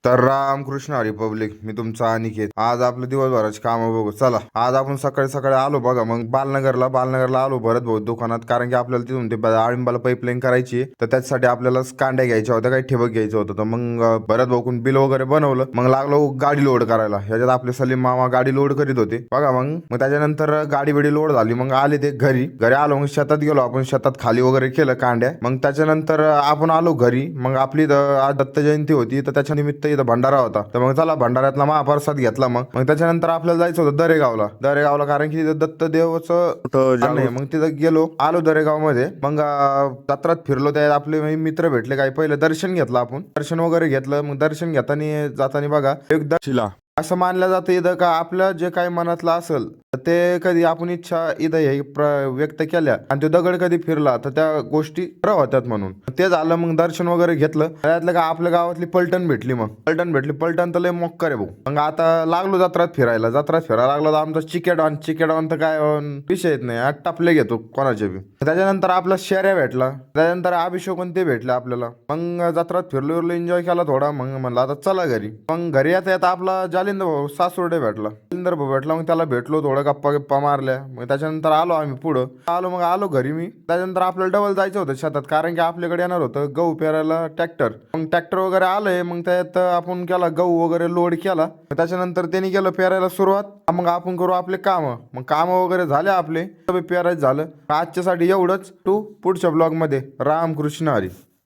तर रामकृष्ण हरी पब्लिक, मी तुमचा अनिकेत. आज आपलं दिवसभराची कामं बघू. चला, आज आपण सकाळी सकाळी आलो बघा. मग बालनगरला आलो भरत भाऊ दुकानात, कारण की आपल्याला तिथून ते आळिंबाला पाईपलाईन करायची आहे. तर त्याच्यासाठी आपल्याला कांड्या घ्यायच्या होत्या, काही ठिबक घ्यायचं होतं. तर मग भरत भाऊकून बिल वगैरे बनवलं. मग लागलो गाडी लोड करायला. ह्याच्यात आपले सलीम मामा गाडी लोड करीत होते बघा. मग त्याच्यानंतर गाडी बिडी लोड झाली. मग आले ते घरी आलो. मग शेतात गेलो आपण, शेतात खाली वगैरे केलं कांड्या. मग त्याच्यानंतर आपण आलो घरी. मग आपली आज दत्त जयंती होती, तर त्याच्या निमित्त इथं भंडारा होता. तर मग चला भंडाऱ्यातला महाप्रसाद घेतला. मग त्याच्यानंतर आपल्याला जायचं होतं दरेगावला, कारण की तिथं दत्तदेवाचं नाही. मग तिथं आलो दरेगाव मध्ये. मग जत्रात फिरलो. त्यात आपले मित्र भेटले काही. पहिलं दर्शन घेतलं आपण, दर्शन वगैरे घेतलं. मग दर्शन जाताना बघा एकदा असं मानलं जातं इथं का आपलं जे काही मनातलं असेल तर ते कधी आपण इच्छा इथं व्यक्त केल्या आणि तो दगड कधी फिरला तर त्या गोष्टी खरं होत्यात म्हणून ते झालं. मग दर्शन वगैरे घेतलं. त्यातलं का आपल्या गावातली पलटण भेटली. पलटण तर लय मोक्कर आहे भाऊ. मग आता लागलो जत्रात फिरायला लागलो. तर आमचा चिकेडॉन तर काय विषय येत नाही. आज टापले घेतो कोणाचे बी. त्याच्यानंतर आपला शेऱ्या भेटला. त्याच्यानंतर अभिषेक ते भेटले आपल्याला. मग जत्रात फिरलो एन्जॉय केला थोडा. मग म्हणलं आता चला घरी. मग घरी येता आपला जालिंदर भाऊ सासुर्डे भेटला. मग त्याला भेटलो, थोडं गप्पा मारल्या. मग त्याच्यानंतर आलो आम्ही पुढं. आलो घरी मी. त्याच्यानंतर आपल्याला डबल जायचं होतं शेतात, कारण की आपल्याकडे येणार होतं गहू पेरायला ट्रॅक्टर. मग ट्रॅक्टर वगैरे आलंय. मग त्यात आपण केला गहू वगैरे लोड केला. त्याच्यानंतर त्यांनी केलं पेरायला सुरुवात. मग आपण करू आपले काम वगैरे झाले आपले, पेरायचं झालं. आजच्यासाठी एवढंच. पुढच्या ब्लॉग मध्ये रामकृष्ण हरी.